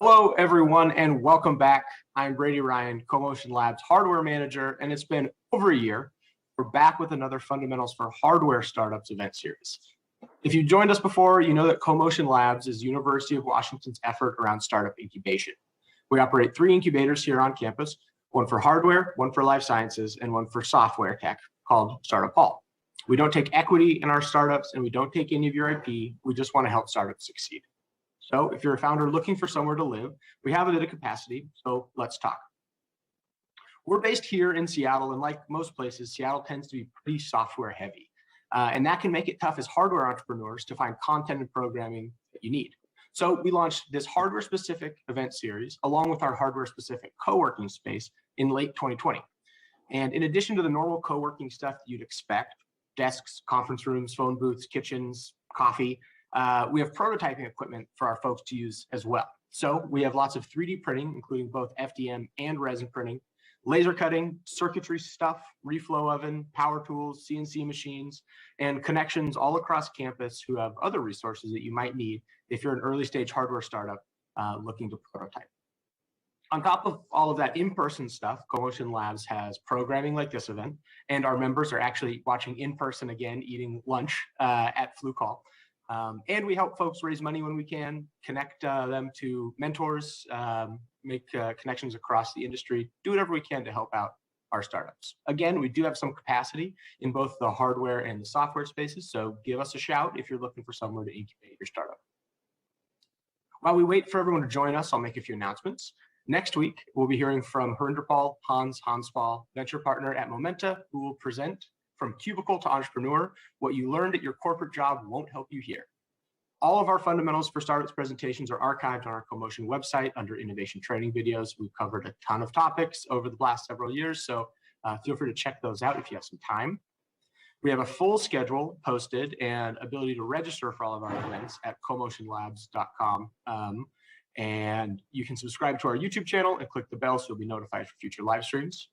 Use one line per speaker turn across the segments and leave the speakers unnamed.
Hello, everyone, and welcome back. I'm Brady Ryan, CoMotion Labs hardware manager, and it's been over a year. We're back with another Fundamentals for Hardware Startups event series. If you joined us before, you know that CoMotion Labs is University of Washington's effort around startup incubation. We operate 3 incubators here on campus, one for hardware, one for life sciences, and one for software tech called Startup Hall. We don't take equity in our startups, and we don't take any of your IP. We just want to help startups succeed. So if you're a founder looking for somewhere to live, we have a bit of capacity, so let's talk. We're based here in Seattle, and like most places, Seattle tends to be pretty software heavy. And that can make it tough as hardware entrepreneurs to find content and programming that you need. So we launched this hardware-specific event series, along with our hardware-specific co-working space in late 2020. And in addition to the normal co-working stuff that you'd expect, desks, conference rooms, phone booths, kitchens, coffee, we have prototyping equipment for our folks to use as well. So we have lots of 3D printing, including both FDM and resin printing, laser cutting, circuitry stuff, reflow oven, power tools, CNC machines, and connections all across campus who have other resources that you might need if you're an early stage hardware startup looking to prototype. On top of all of that in-person stuff, CoMotion Labs has programming like this event, and our members are actually watching in person again, eating lunch at Flu Call. And we help folks raise money when we can, connect them to mentors, make connections across the industry, do whatever we can to help out our startups. Again, we do have some capacity in both the hardware and the software spaces, so give us a shout if you're looking for somewhere to incubate your startup. While we wait for everyone to join us, I'll make a few announcements. Next week, we'll be hearing from Harinderpal Hanspaul, venture partner at Momenta, who will present From Cubicle to Entrepreneur, what you learned at your corporate job won't help you here. All of our Fundamentals for Startups presentations are archived on our CoMotion website under innovation training videos. We've covered a ton of topics over the last several years, so feel free to check those out if you have some time. We have a full schedule posted and ability to register for all of our events at comotionlabs.com. And you can subscribe to our YouTube channel and click the bell so you'll be notified for future live streams.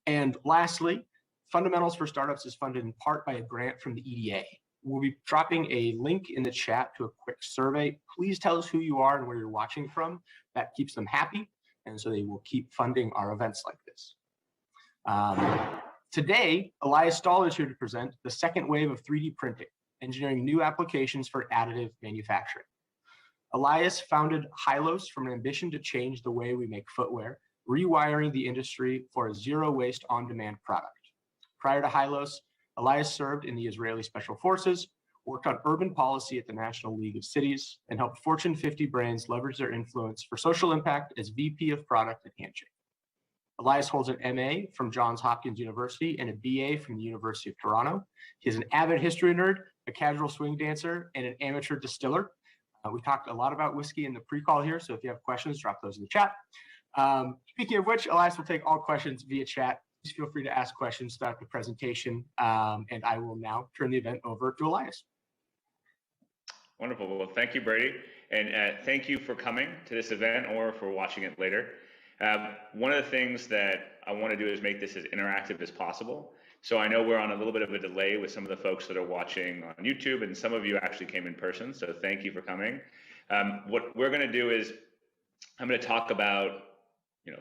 And lastly, Fundamentals for Startups is funded in part by a grant from the EDA. We'll be dropping a link in the chat to a quick survey. Please tell us who you are and where you're watching from. That keeps them happy, and so they will keep funding our events like this. Today, Elias Stahl is here to present the second wave of 3D printing, engineering new applications for additive manufacturing. Elias founded Hilos from an ambition to change the way we make footwear, rewiring the industry for a zero-waste on-demand product. Prior to Hilos, Elias served in the Israeli Special Forces, worked on urban policy at the National League of Cities, and helped Fortune 50 brands leverage their influence for social impact as VP of Product at Handshake. Elias holds an MA from Johns Hopkins University and a BA from the University of Toronto. He is an avid history nerd, a casual swing dancer, and an amateur distiller. We talked a lot about whiskey in the pre-call here, so if you have questions, drop those in the chat. Speaking of which, Elias will take all questions via chat. Please feel free to ask questions throughout the presentation, and I will now turn the event over to Elias.
Wonderful. Well, thank you, Brady, and thank you for coming to this event or for watching it later. One of the things that I want to do is make this as interactive as possible. So I know we're on a little bit of a delay with some of the folks that are watching on YouTube, and some of you actually came in person, so thank you for coming. What we're going to do is I'm going to talk about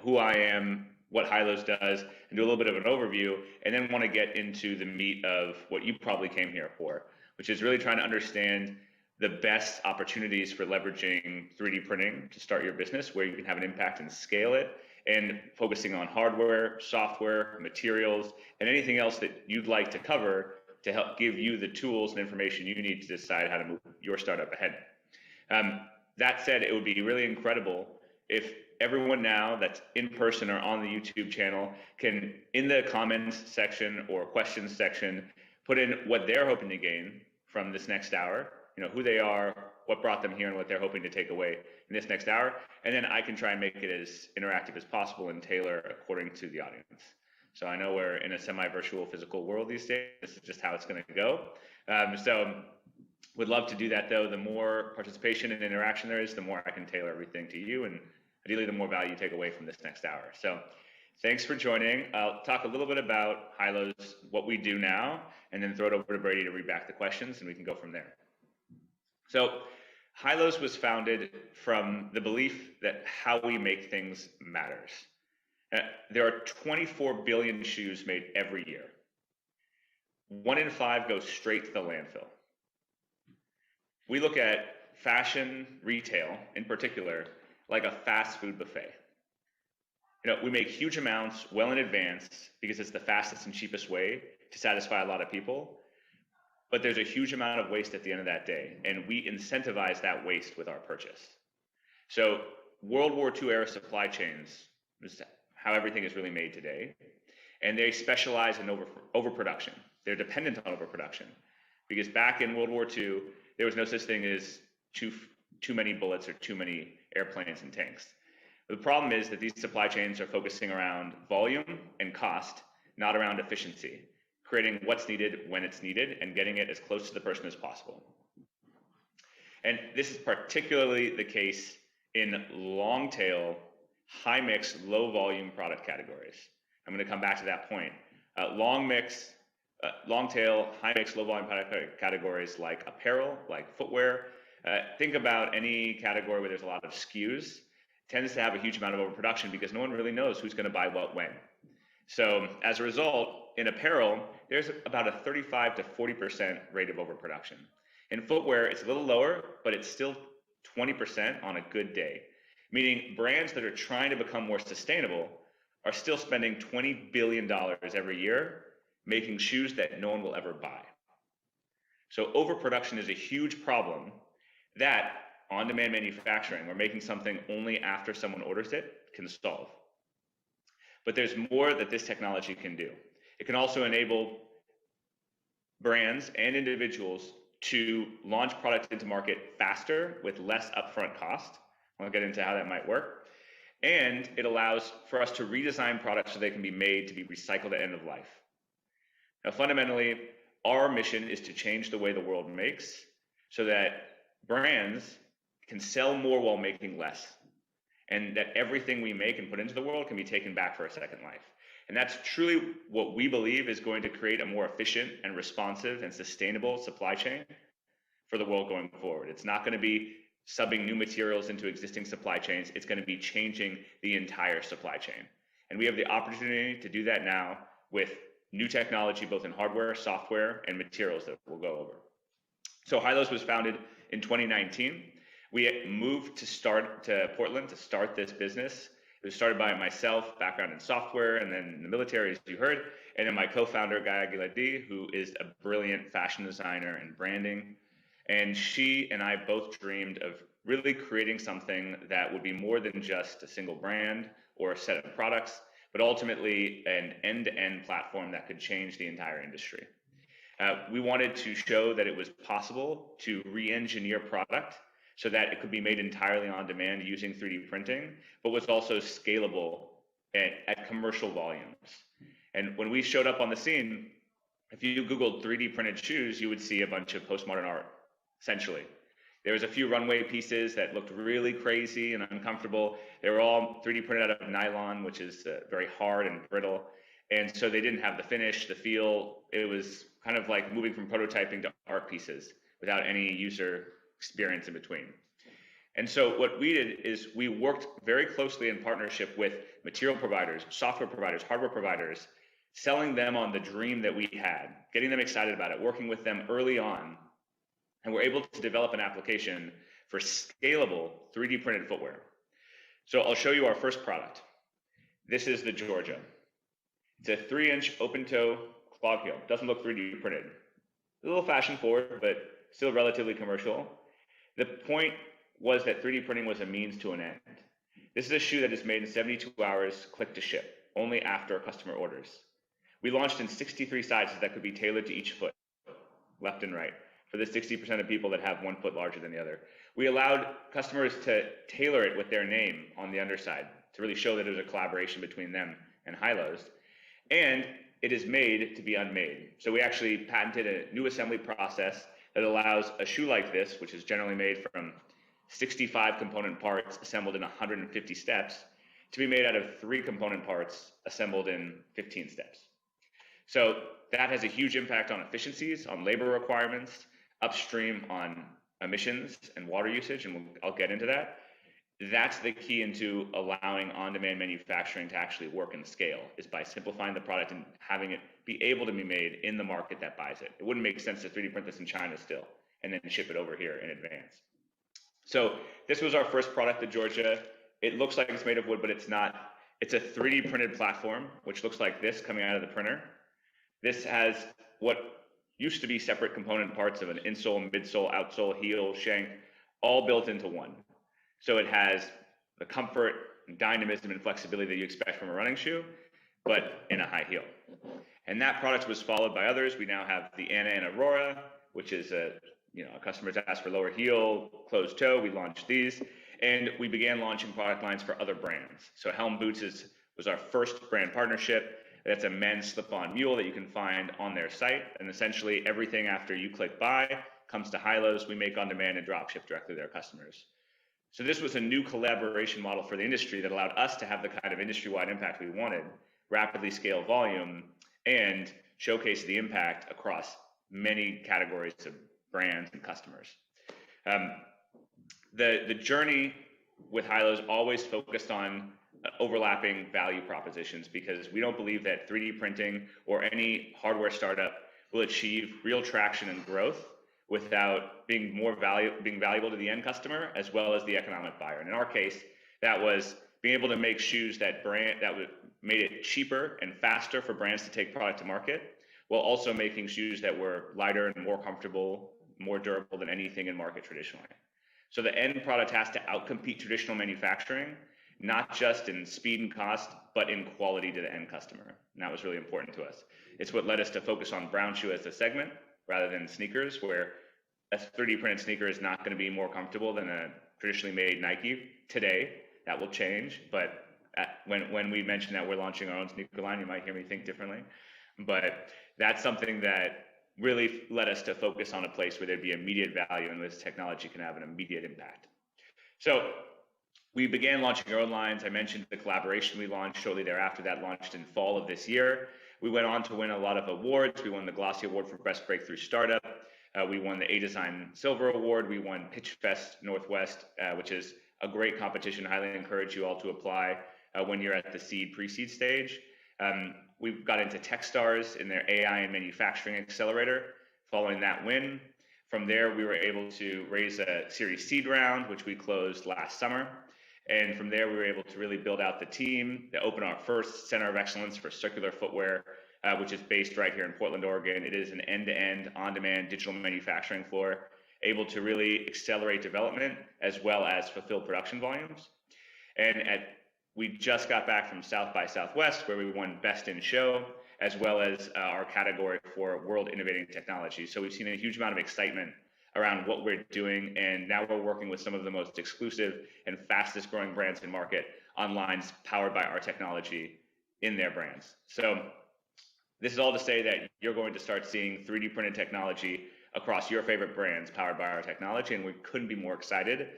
who I am, what Hilos does, and do a little bit of an overview, and then want to get into the meat of what you probably came here for, which is really trying to understand the best opportunities for leveraging 3D printing to start your business, where you can have an impact and scale it, and focusing on hardware, software, materials, and anything else that you'd like to cover to help give you the tools and information you need to decide how to move your startup ahead. That said, it would be really incredible if everyone now that's in person or on the YouTube channel can, in the comments section or questions section, put in what they're hoping to gain from this next hour, who they are, what brought them here, and what they're hoping to take away in this next hour. And then I can try and make it as interactive as possible and tailor according to the audience. So I know we're in a semi-virtual physical world these days. This is just how it's going to go. So would love to do that, though. The more participation and interaction there is, the more I can tailor everything to you, and ideally the more value you take away from this next hour. So thanks for joining. I'll talk a little bit about Hilos, what we do now, and then throw it over to Brady to read back the questions, and we can go from there. So Hilos was founded from the belief that how we make things matters. There are 24 billion shoes made every year. 1 in 5 goes straight to the landfill. We look at fashion retail in particular like a fast food buffet. We make huge amounts well in advance because it's the fastest and cheapest way to satisfy a lot of people. But there's a huge amount of waste at the end of that day, and we incentivize that waste with our purchase. So World War II era supply chains is how everything is really made today, and they specialize in overproduction. They're dependent on overproduction because back in World War II, there was no such thing as too many bullets or too many airplanes and tanks. The problem is that these supply chains are focusing around volume and cost, not around efficiency, creating what's needed when it's needed and getting it as close to the person as possible. And this is particularly the case in long tail, high mix, low volume product categories. I'm going to come back to that point. Long tail, high mix, low volume product categories like apparel, like footwear. Think about any category where there's a lot of SKUs, tends to have a huge amount of overproduction because no one really knows who's going to buy what when. So as a result, in apparel, there's about a 35 to 40% rate of overproduction. In footwear, it's a little lower, but it's still 20% on a good day, meaning brands that are trying to become more sustainable are still spending $20 billion every year making shoes that no one will ever buy. So overproduction is a huge problem that on-demand manufacturing, or making something only after someone orders it, can solve. But there's more that this technology can do. It can also enable brands and individuals to launch products into market faster with less upfront cost. I'll get into how that might work. And it allows for us to redesign products so they can be made to be recycled at end of life. Now, fundamentally, our mission is to change the way the world makes so that brands can sell more while making less, and that everything we make and put into the world can be taken back for a second life. And that's truly what we believe is going to create a more efficient and responsive and sustainable supply chain for the world going forward. It's not going to be subbing new materials into existing supply chains. It's going to be changing the entire supply chain. And we have the opportunity to do that now with new technology, both in hardware, software, and materials that we'll go over. So Hilos was founded in 2019. We moved to Portland to start this business. It was started by myself, background in software, and then in the military, as you heard, and then my co-founder, Gaia Giladi, who is a brilliant fashion designer and branding. And she and I both dreamed of really creating something that would be more than just a single brand or a set of products, but ultimately an end-to-end platform that could change the entire industry. We wanted to show that it was possible to re-engineer product so that it could be made entirely on demand using 3D printing, but was also scalable at commercial volumes. And when we showed up on the scene, if you Googled 3D printed shoes, you would see a bunch of postmodern art, essentially. There was a few runway pieces that looked really crazy and uncomfortable. They were all 3D printed out of nylon, which is very hard and brittle. And so they didn't have the finish, the feel. It was kind of like moving from prototyping to art pieces without any user experience in between. And so what we did is we worked very closely in partnership with material providers, software providers, hardware providers, selling them on the dream that we had, getting them excited about it, working with them early on. And we're able to develop an application for scalable 3D printed footwear. So I'll show you our first product. This is the Georgia. It's a 3-inch open toe clog heel. Doesn't look 3D printed. A little fashion forward, but still relatively commercial. The point was that 3D printing was a means to an end. This is a shoe that is made in 72 hours, click to ship, only after a customer orders. We launched in 63 sizes that could be tailored to each foot, left and right, for the 60% of people that have one foot larger than the other. We allowed customers to tailor it with their name on the underside to really show that there's a collaboration between them and Hilos. And it is made to be unmade. So we actually patented a new assembly process that allows a shoe like this, which is generally made from 65 component parts assembled in 150 steps, to be made out of 3 component parts assembled in 15 steps. So that has a huge impact on efficiencies, on labor requirements, upstream on emissions and water usage, and I'll get into that. That's the key into allowing on-demand manufacturing to actually work and scale, is by simplifying the product and having it be able to be made in the market that buys it. It wouldn't make sense to 3D print this in China still and then ship it over here in advance. So this was our first product to Georgia. It looks like it's made of wood, but it's not. It's a 3D printed platform, which looks like this coming out of the printer. This has what used to be separate component parts of an insole, midsole, outsole, heel, shank, all built into one. So it has the comfort, and dynamism, and flexibility that you expect from a running shoe, but in a high heel. And that product was followed by others. We now have the Anna and Aurora, which is a customers asked for lower heel, closed toe. We launched these, and we began launching product lines for other brands. So Helm Boots was our first brand partnership. That's a men's slip-on mule that you can find on their site, and essentially everything after you click buy comes to Hilos. We make on demand and drop ship directly to their customers. So this was a new collaboration model for the industry that allowed us to have the kind of industry-wide impact we wanted, rapidly scale volume, and showcase the impact across many categories of brands and customers. The journey with Hilos always focused on overlapping value propositions, because we don't believe that 3D printing or any hardware startup will achieve real traction and growth without being valuable to the end customer as well as the economic buyer. And in our case, that was being able to make shoes that made it cheaper and faster for brands to take product to market, while also making shoes that were lighter and more comfortable, more durable than anything in market traditionally. So the end product has to outcompete traditional manufacturing, not just in speed and cost, but in quality to the end customer. And that was really important to us. It's what led us to focus on brown shoe as a segment rather than sneakers, where a 3D printed sneaker is not going to be more comfortable than a traditionally made Nike today. That will change, but when we mention that we're launching our own sneaker line, you might hear me think differently. But that's something that really led us to focus on a place where there'd be immediate value and this technology can have an immediate impact. So we began launching our own lines. I mentioned the collaboration we launched shortly thereafter. That launched in fall of this year. We went on to win a lot of awards. We won the Glossy Award for Best Breakthrough Startup. We won the A-Design Silver Award. We won Pitch Fest Northwest, which is a great competition. Highly encourage you all to apply when you're at the seed, pre-seed stage. We got into Techstars in their AI and manufacturing accelerator following that win. From there, we were able to raise a Series Seed round, which we closed last summer. And from there, we were able to really build out the team to open our first center of excellence for circular footwear, which is based right here in Portland, Oregon. It is an end-to-end, on-demand digital manufacturing floor, able to really accelerate development as well as fulfill production volumes. And we just got back from South by Southwest, where we won Best in Show, as well as our category for World Innovating Technology. So we've seen a huge amount of excitement around what we're doing, and now we're working with some of the most exclusive and fastest growing brands in market on lines powered by our technology in their brands. So this is all to say that you're going to start seeing 3D printed technology across your favorite brands powered by our technology, and we couldn't be more excited.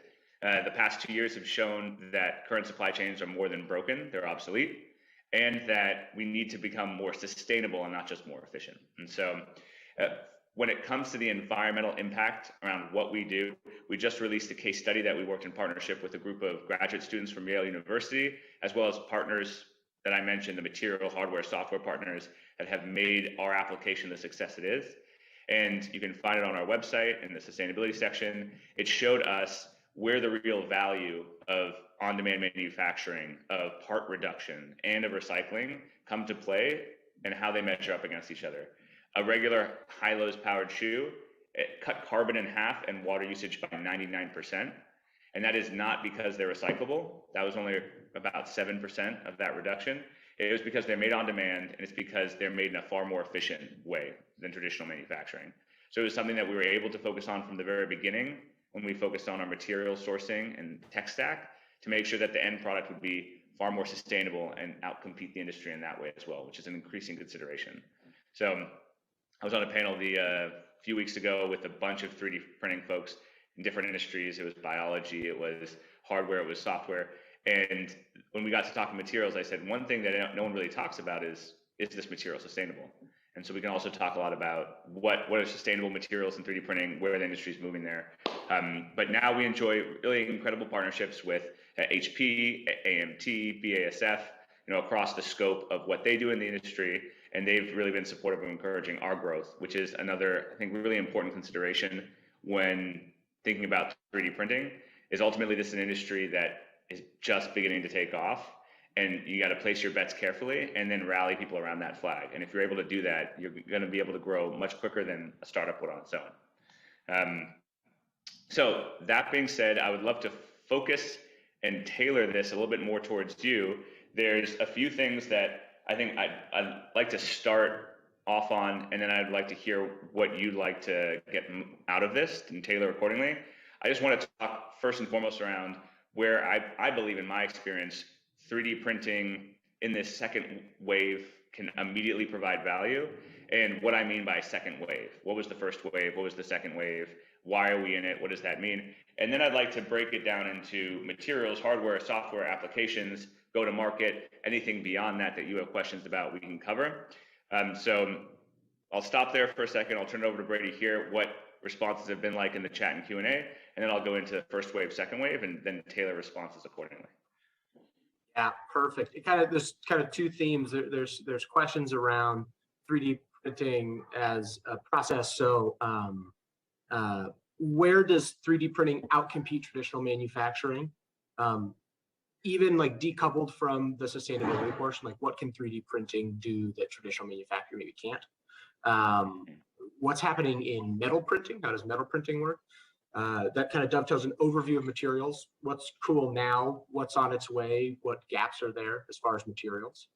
The past 2 years have shown that current supply chains are more than broken, they're obsolete, and that we need to become more sustainable and not just more efficient. And so when it comes to the environmental impact around what we do, we just released a case study that we worked in partnership with a group of graduate students from Yale University, as well as partners that I mentioned, the material, hardware, software partners that have made our application the success it is. And you can find it on our website in the sustainability section. It showed us where the real value of on-demand manufacturing, of part reduction, and of recycling come to play and how they measure up against each other. A regular Hilos powered shoe, it cut carbon in half and water usage by 99%. And that is not because they're recyclable. That was only about 7% of that reduction. It was because they're made on demand, and it's because they're made in a far more efficient way than traditional manufacturing. So it was something that we were able to focus on from the very beginning when we focused on our material sourcing and tech stack to make sure that the end product would be far more sustainable and outcompete the industry in that way as well, which is an increasing consideration. So I was on a panel a few weeks ago with a bunch of 3D printing folks in different industries. It was biology, it was hardware, it was software. And when we got to talking materials, I said, one thing that no one really talks about is this material sustainable? And so we can also talk a lot about what are sustainable materials in 3D printing, where the industry is moving there. But now we enjoy really incredible partnerships with HP, AMT, BASF, across the scope of what they do in the industry. And they've really been supportive of encouraging our growth, which is another, I think, really important consideration when thinking about 3D printing, is ultimately this is an industry that is just beginning to take off. And you got to place your bets carefully and then rally people around that flag. And if you're able to do that, you're going to be able to grow much quicker than a startup would on its own. So that being said, I would love to focus and tailor this a little bit more towards you. There's a few things that I think I'd like to start off on, and then I'd like to hear what you'd like to get out of this and tailor accordingly. I just want to talk first and foremost around where I believe, in my experience, 3D printing in this second wave can immediately provide value. And what I mean by second wave: what was the first wave? What was the second wave? Why are we in it? What does that mean? And then I'd like to break it down into materials, hardware, software, applications, go to market, anything beyond that you have questions about, we can cover. So I'll stop there for a second. I'll turn it over to Brady here, what responses have been like in the chat and Q&A, and then I'll go into first wave, second wave, and then tailor responses accordingly.
Yeah, perfect. There's kind of two themes. There's questions around 3D printing as a process. So where does 3D printing outcompete traditional manufacturing? Even like decoupled from the sustainability portion, like what can 3D printing do that traditional manufacturing maybe can't? What's happening in metal printing? How does metal printing work? That kind of dovetails an overview of materials. What's cool now? What's on its way? What gaps are there as far as materials?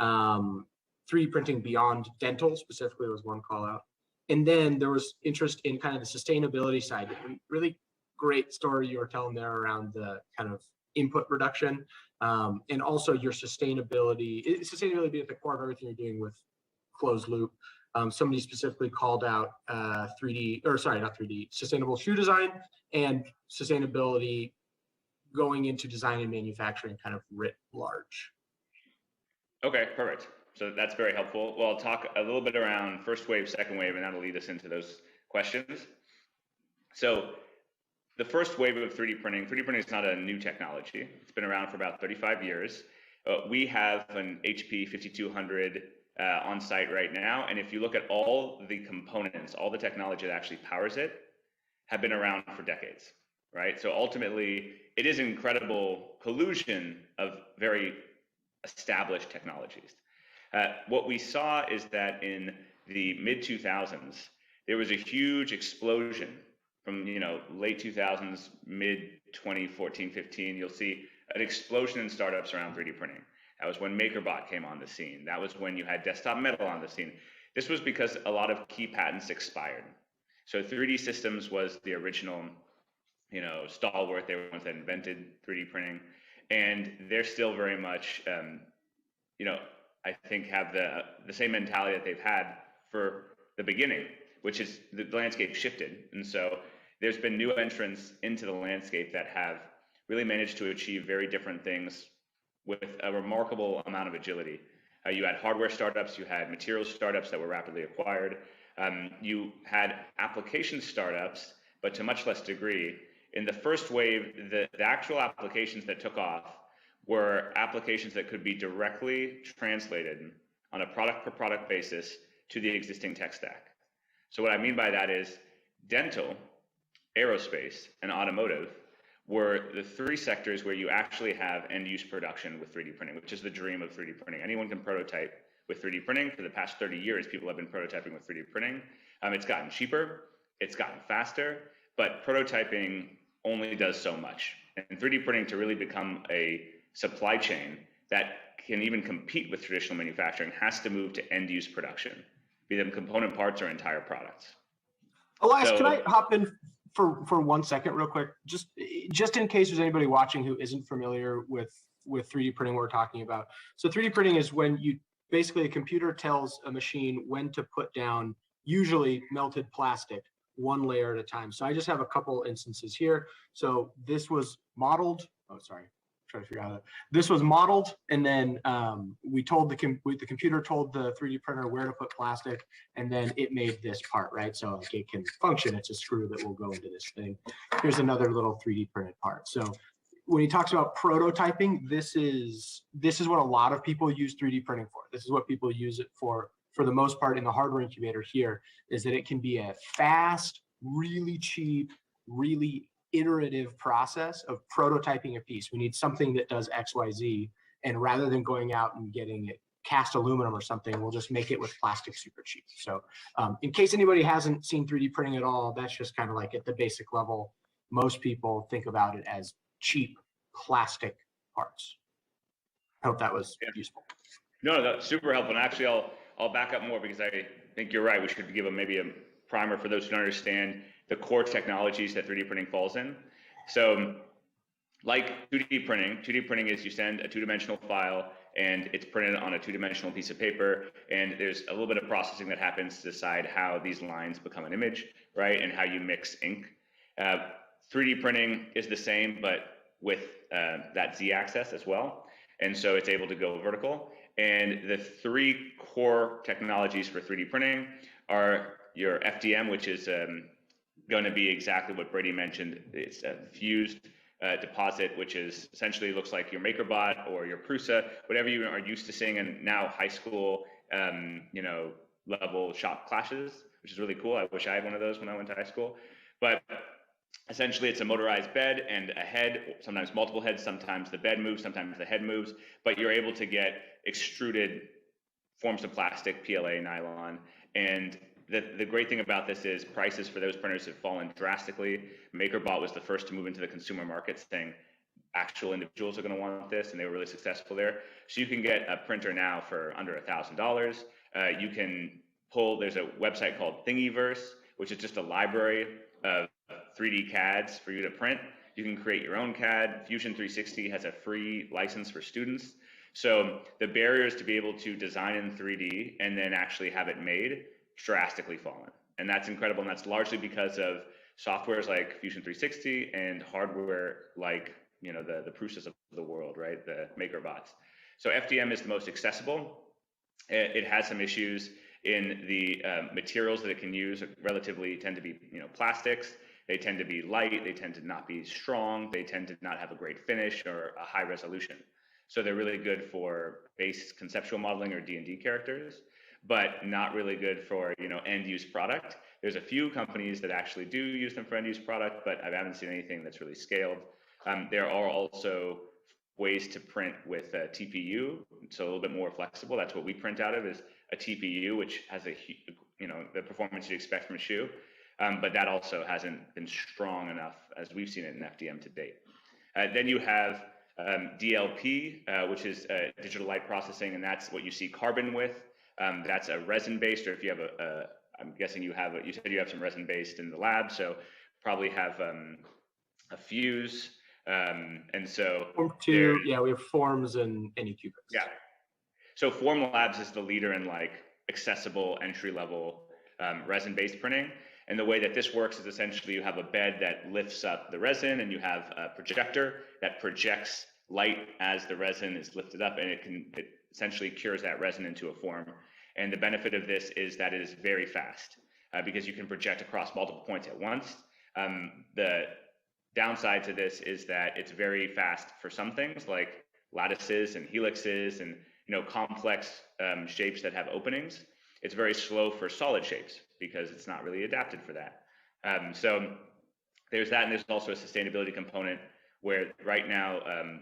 3D printing beyond dental specifically was one call out. And then there was interest in kind of the sustainability side. Really great story you were telling there around the kind of input reduction, and also your sustainability being at the core of everything you're doing with closed loop. Somebody specifically called out sustainable shoe design and sustainability going into design and manufacturing kind of writ large.
Okay, perfect. So that's very helpful. Well, I'll talk a little bit around first wave, second wave, and that'll lead us into those questions. So the first wave of 3D printing is not a new technology. It's been around for about 35 years. We have an HP 5200 on site right now. And if you look at all the components, all the technology that actually powers it, have been around for decades, right? So ultimately, it is an incredible collusion of very established technologies. What we saw is that in the mid 2000s, there was a huge explosion from late 2000s, mid 2014, 15. You'll see an explosion in startups around 3D printing. That was when MakerBot came on the scene. That was when you had Desktop Metal on the scene. This was because a lot of key patents expired. So 3D Systems was the original, stalwart. They were the ones that invented 3D printing, and they're still very much, I think have the same mentality that they've had for the beginning, which is the landscape shifted. And so there's been new entrants into the landscape that have really managed to achieve very different things with a remarkable amount of agility. You had hardware startups, you had materials startups that were rapidly acquired. You had application startups, but to much less degree. In the first wave, the actual applications that took off were applications that could be directly translated on a product per product basis to the existing tech stack. So what I mean by that is dental, aerospace, and automotive were the three sectors where you actually have end-use production with 3D printing, which is the dream of 3D printing. Anyone can prototype with 3D printing. For the past 30 years, people have been prototyping with 3D printing. It's gotten cheaper, it's gotten faster, but prototyping only does so much. And 3D printing, to really become a supply chain that can even compete with traditional manufacturing, has to move to end-use production, be them component parts or entire products.
Elias, can I hop in for 1 second real quick? Just in case there's anybody watching who isn't familiar with 3D printing we're talking about. So 3D printing is when basically a computer tells a machine when to put down usually melted plastic one layer at a time. So I just have a couple instances here. So this was modeled, try to figure out. This was modeled, and then we told the computer told the 3D printer where to put plastic, and then it made this part, right? So like it can function. It's a screw that will go into this thing. Here's another little 3D printed part. So when he talks about prototyping, this is what a lot of people use 3D printing for. This is what people use it for the most part in the hardware incubator here, is that it can be a fast, really cheap, really iterative process of prototyping a piece. We need something that does X, Y, Z, and rather than going out and getting it cast aluminum or something, we'll just make it with plastic super cheap. So in case anybody hasn't seen 3D printing at all, that's just kind of like at the basic level. Most people think about it as cheap plastic parts. I hope that was useful.
No, that's super helpful. And actually, I'll back up more because I think you're right. We should give maybe a primer for those who don't understand the core technologies that 3D printing falls in. So like 2D printing is you send a two-dimensional file and it's printed on a two-dimensional piece of paper, and there's a little bit of processing that happens to decide how these lines become an image, right, and how you mix ink. 3D printing is the same, but with that Z-axis as well, and so it's able to go vertical. And the three core technologies for 3D printing are your FDM, which is going to be exactly what Brady mentioned. It's a fused deposit, which is essentially looks like your MakerBot or your Prusa, whatever you are used to seeing in now high school, level shop classes, which is really cool. I wish I had one of those when I went to high school. But essentially, it's a motorized bed and a head, sometimes multiple heads, sometimes the bed moves, sometimes the head moves, but you're able to get extruded forms of plastic, PLA, nylon. And the great thing about this is prices for those printers have fallen drastically. MakerBot was the first to move into the consumer market, saying actual individuals are going to want this, and they were really successful there. So you can get a printer now for under $1,000. You can pull, there's a website called Thingiverse, which is just a library of 3D CADs for you to print. You can create your own CAD. Fusion 360 has a free license for students. So the barriers to be able to design in 3D and then actually have it made drastically fallen. And that's incredible. And that's largely because of softwares like Fusion 360 and hardware like, the Prusas of the world, right? The MakerBots. So FDM is the most accessible. It has some issues in the materials that it can use. Relatively tend to be, plastics. They tend to be light. They tend to not be strong. They tend to not have a great finish or a high resolution. So they're really good for base conceptual modeling or D&D characters, but not really good for, end-use product. There's a few companies that actually do use them for end-use product, but I haven't seen anything that's really scaled. There are also ways to print with a TPU, so a little bit more flexible. That's what we print out of, is a TPU, which has the performance you'd expect from a shoe. But that also hasn't been strong enough as we've seen it in FDM to date. Then you have DLP, which is digital light processing, and that's what you see carbon with. That's a resin-based, or if you have I'm guessing you said you have some resin-based in the lab, so probably have a fuse. And so
we have forms and Anycubics.
Yeah. So Formlabs is the leader in like accessible entry-level resin-based printing. And the way that this works is essentially you have a bed that lifts up the resin, and you have a projector that projects light as the resin is lifted up, and it essentially cures that resin into a form. And the benefit of this is that it is very fast because you can project across multiple points at once. The downside to this is that it's very fast for some things like lattices and helixes and complex shapes that have openings. It's very slow for solid shapes because it's not really adapted for that. So there's that, and there's also a sustainability component where right now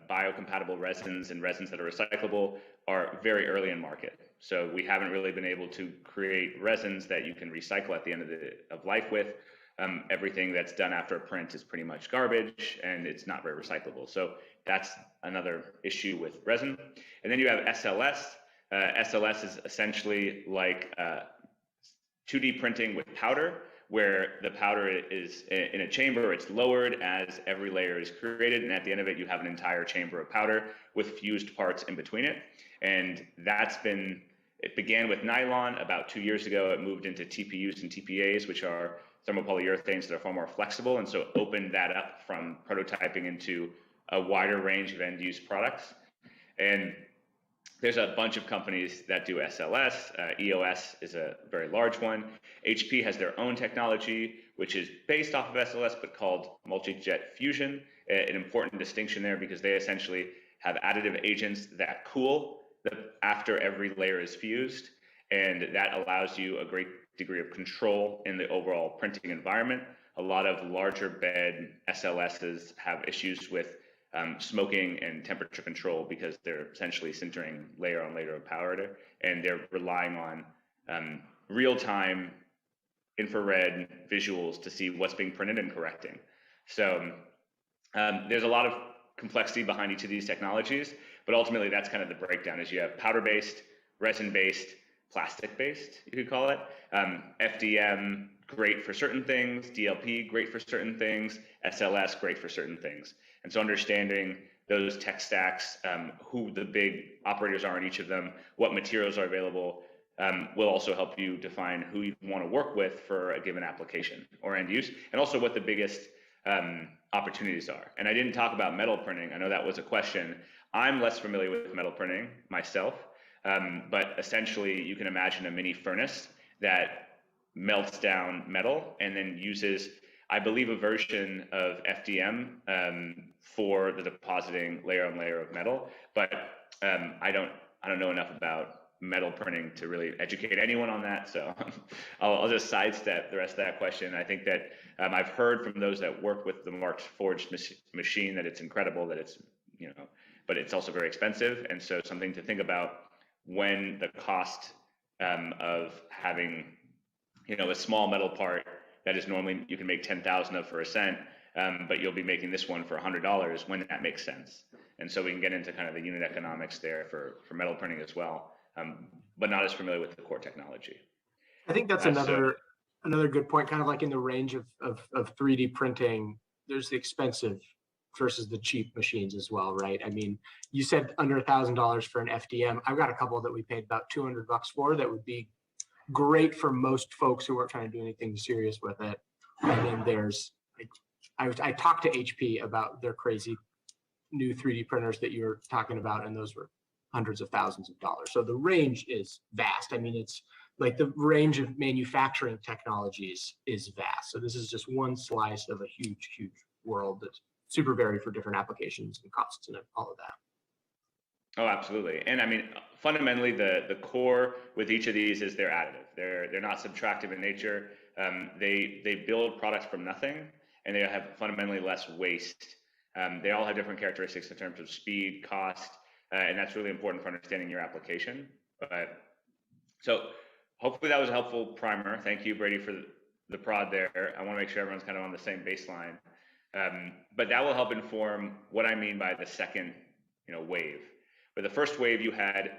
biocompatible resins and resins that are recyclable are very early in market. So we haven't really been able to create resins that you can recycle at the end of life with. Everything that's done after a print is pretty much garbage, and it's not very recyclable. So that's another issue with resin. And then you have SLS. SLS is essentially like 2D printing with powder, where the powder is in a chamber. It's lowered as every layer is created, and at the end of it, you have an entire chamber of powder with fused parts in between it. And it began with nylon about 2 years ago. It moved into TPUs and TPAs, which are thermopolyurethanes that are far more flexible, and so it opened that up from prototyping into a wider range of end-use products. And there's a bunch of companies that do SLS. EOS is a very large one. HP has their own technology, which is based off of SLS, but called multi-jet fusion. An important distinction there because they essentially have additive agents that cool after every layer is fused. And that allows you a great degree of control in the overall printing environment. A lot of larger bed SLSs have issues with smoking and temperature control because they're essentially sintering layer on layer of powder, and they're relying on real-time infrared visuals to see what's being printed and correcting. So there's a lot of complexity behind each of these technologies, but ultimately that's kind of the breakdown. Is you have powder-based, resin-based, plastic-based, you could call it. FDM, great for certain things. DLP, great for certain things. SLS, great for certain things. And so understanding those tech stacks, who the big operators are in each of them, what materials are available, will also help you define who you want to work with for a given application or end use, and also what the biggest opportunities are. And I didn't talk about metal printing. I know that was a question. I'm less familiar with metal printing myself, but essentially you can imagine a mini furnace that melts down metal and then uses, I believe, a version of FDM for the depositing layer on layer of metal. But I don't know enough about metal printing to really educate anyone on that. So I'll just sidestep the rest of that question. I think that I've heard from those that work with the Mark Forged machine that it's incredible, that it's, but it's also very expensive. And so something to think about when the cost of having, a small metal part that is normally you can make 10,000 of for a cent, but you'll be making this one for $100 when that makes sense. And so we can get into kind of the unit economics there for metal printing as well, but not as familiar with the core technology.
I think that's another good point, kind of like in the range of 3D printing, there's the expensive versus the cheap machines as well, right? I mean, you said under $1,000 for an FDM. I've got a couple that we paid about $200 for that would be great for most folks who aren't trying to do anything serious with it. And then there's, I talked to HP about their crazy new 3D printers that you were talking about, and those were hundreds of thousands of dollars. So the range is vast. I mean, it's like the range of manufacturing technologies is vast. So this is just one slice of a huge, huge world that's super varied for different applications and costs and all of that.
Oh, absolutely. And I mean, fundamentally, the core with each of these is they're additive. They're not subtractive in nature. They build products from nothing, and they have fundamentally less waste. They all have different characteristics in terms of speed, cost, and that's really important for understanding your application. So hopefully that was a helpful primer. Thank you, Brady, for the prod there. I want to make sure everyone's kind of on the same baseline. But that will help inform what I mean by the second, wave. But the first wave, you had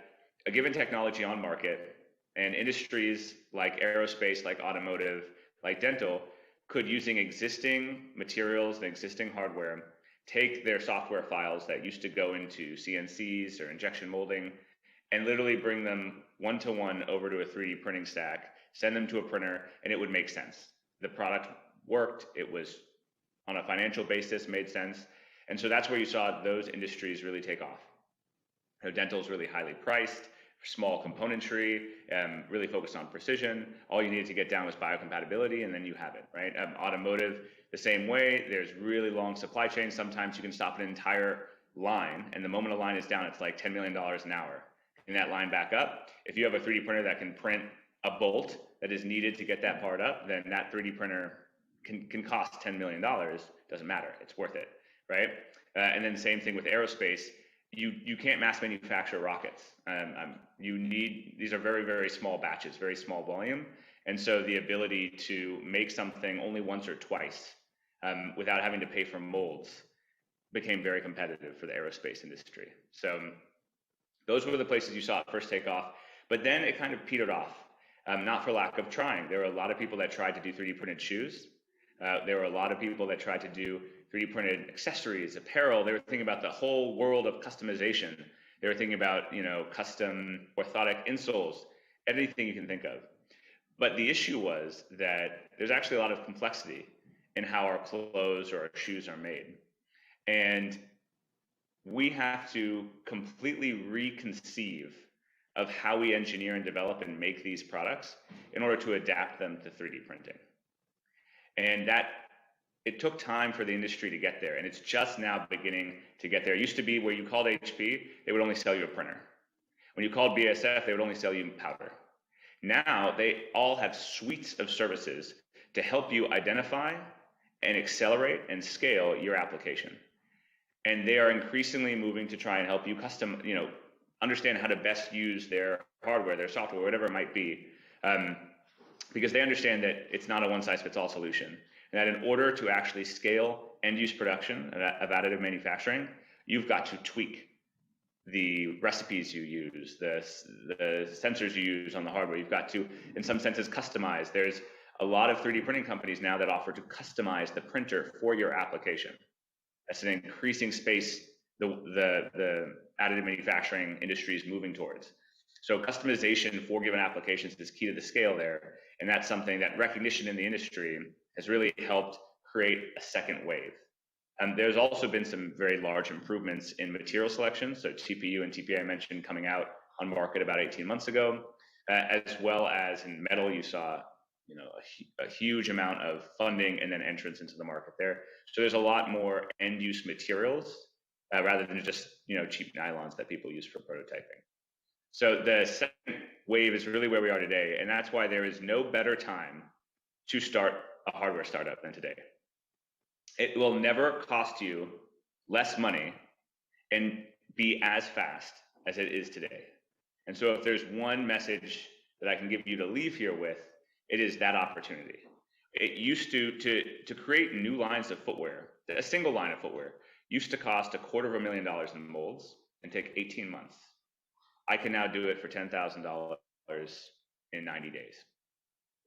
a given technology on market, and industries like aerospace, like automotive, like dental, could, using existing materials and existing hardware, take their software files that used to go into CNCs or injection molding and literally bring them one-to-one over to a 3D printing stack, send them to a printer, and it would make sense. The product worked, it was on a financial basis, made sense. And so that's where you saw those industries really take off. Dental is really highly priced, small componentry, really focused on precision. All you needed to get down was biocompatibility, and then you have it, right? Automotive, the same way. There's really long supply chains. Sometimes you can stop an entire line, and the moment a line is down, it's like $10 million an hour. And that line back up, if you have a 3D printer that can print a bolt that is needed to get that part up, then that 3D printer can cost $10 million. Doesn't matter. It's worth it, right? And then same thing with aerospace. You can't mass manufacture rockets. These are very, very small batches, very small volume. And so the ability to make something only once or twice without having to pay for molds became very competitive for the aerospace industry. So those were the places you saw it first take off, but then it kind of petered off, not for lack of trying. There were a lot of people that tried to do 3D printed shoes. There were a lot of people that tried to do 3D printed accessories, apparel. They were thinking about the whole world of customization. They were thinking about, custom orthotic insoles, anything you can think of. But the issue was that there's actually a lot of complexity in how our clothes or our shoes are made. And we have to completely reconceive of how we engineer and develop and make these products in order to adapt them to 3D printing. And that it took time for the industry to get there, and it's just now beginning to get there. It used to be where you called HP, they would only sell you a printer. When you called BASF, they would only sell you powder. Now they all have suites of services to help you identify and accelerate and scale your application. And they are increasingly moving to try and help you understand how to best use their hardware, their software, whatever it might be, because they understand that it's not a one-size-fits-all solution. And that in order to actually scale end-use production of additive manufacturing, you've got to tweak the recipes you use, the sensors you use on the hardware. You've got to, in some senses, customize. There's a lot of 3D printing companies now that offer to customize the printer for your application. That's an increasing space the additive manufacturing industry is moving towards. So customization for given applications is key to the scale there. And that's something that recognition in the industry has really helped create a second wave. There's also been some very large improvements in material selection. So TPU and TPA I mentioned coming out on market about 18 months ago, as well as in metal, you saw a huge amount of funding and then entrance into the market there. So there's a lot more end-use materials rather than just cheap nylons that people use for prototyping. So the second wave is really where we are today, and that's why there is no better time to start a hardware startup than today. It will never cost you less money and be as fast as it is today. And so if there's one message that I can give you to leave here with, it is that opportunity. It used to create new lines of footwear, a single line of footwear, used to cost $250,000 in molds and take 18 months. I can now do it for $10,000 in 90 days,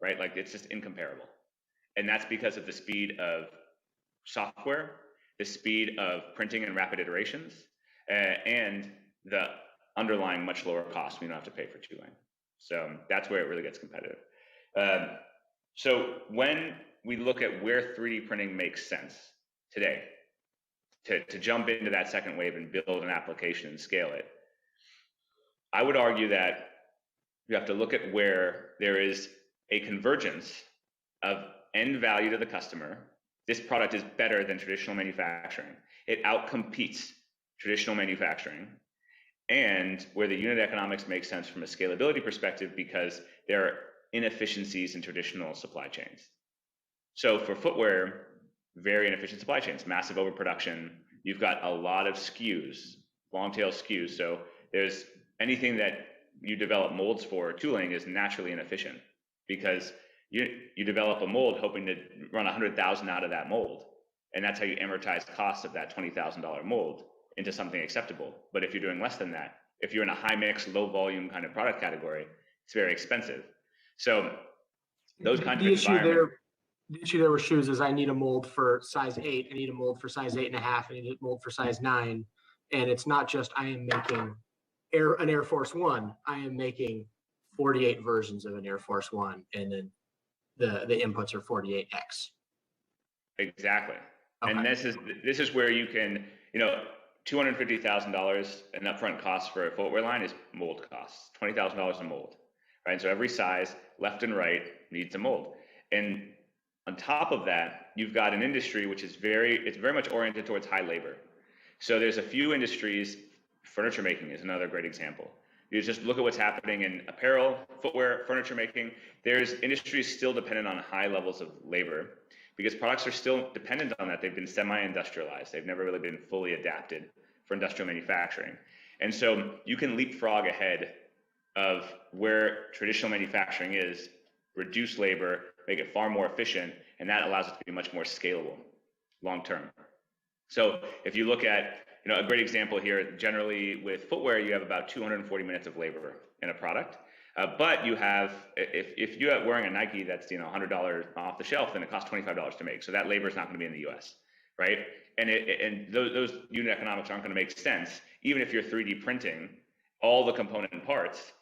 right? Like it's just incomparable. And that's because of the speed of software, the speed of printing and rapid iterations, and the underlying much lower cost we don't have to pay for tooling. So that's where it really gets competitive. So when we look at where 3D printing makes sense today, to jump into that second wave and build an application and scale it, I would argue that you have to look at where there is a convergence of end value to the customer. This product is better than traditional manufacturing. It outcompetes traditional manufacturing, and where the unit economics make sense from a scalability perspective because there are inefficiencies in traditional supply chains. So for footwear, very inefficient supply chains, massive overproduction. You've got a lot of SKUs, long tail SKUs. So there's anything that you develop molds for, tooling is naturally inefficient because you develop a mold hoping to run 100,000 out of that mold. And that's how you amortize the cost of that $20,000 mold into something acceptable. But if you're doing less than that, if you're in a high mix, low volume kind of product category, it's very expensive. So those kinds of environments.
The issue there with shoes is I need a mold for size 8, I need a mold for size 8.5, I need a mold for size 9. And it's not just I am making an Air Force One, I am making 48 versions of an Air Force One, and then the inputs are 48X.
Exactly.
Okay.
And this is where you can, $250,000 an upfront cost for a footwear line is mold costs, $20,000 a mold, right? So every size, left and right, needs a mold. And on top of that, you've got an industry which is very much oriented towards high labor. So there's a few industries, furniture making is another great example. You just look at what's happening in apparel, footwear, furniture making. There's industries still dependent on high levels of labor because products are still dependent on that. They've been semi-industrialized. They've never really been fully adapted for industrial manufacturing. And so you can leapfrog ahead of where traditional manufacturing is, reduce labor, make it far more efficient, and that allows it to be much more scalable long-term. So if you look at, a great example here, generally with footwear, you have about 240 minutes of labor in a product. But you have, if you're wearing a Nike that's $100 off the shelf, then it costs $25 to make. So that labor is not going to be in the U.S., right? And those unit economics aren't going to make sense, even if you're 3D printing all the component parts.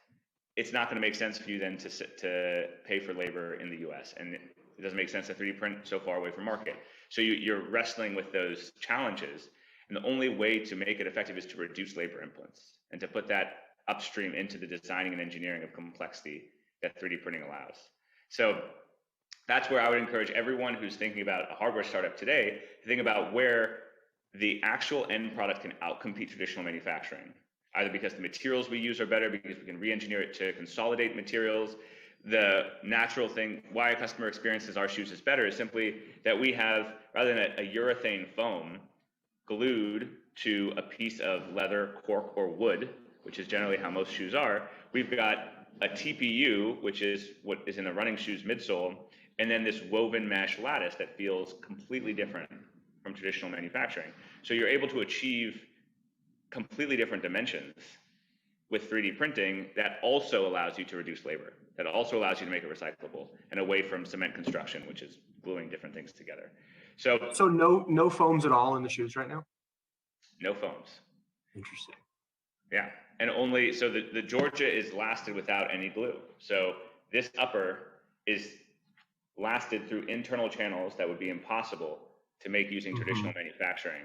It's not going to make sense for you then to pay for labor in the U.S. and it doesn't make sense to 3D print so far away from market. So you're wrestling with those challenges. And the only way to make it effective is to reduce labor inputs and to put that upstream into the designing and engineering of complexity that 3D printing allows. So that's where I would encourage everyone who's thinking about a hardware startup today to think about where the actual end product can outcompete traditional manufacturing, either because the materials we use are better, because we can re-engineer it to consolidate materials. The natural thing why a customer experiences our shoes is better is simply that we have, rather than a urethane foam glued to a piece of leather, cork, or wood, which is generally how most shoes are, we've got a TPU, which is what is in a running shoe's midsole, and then this woven mesh lattice that feels completely different from traditional manufacturing. So you're able to achieve completely different dimensions with 3D printing that also allows you to reduce labor, that also allows you to make it recyclable and away from cement construction, which is gluing different things together.
So no foams at all in the shoes right now?
No foams.
Interesting.
Yeah, and only, so the Georgia is lasted without any glue. So this upper is lasted through internal channels that would be impossible to make using traditional manufacturing.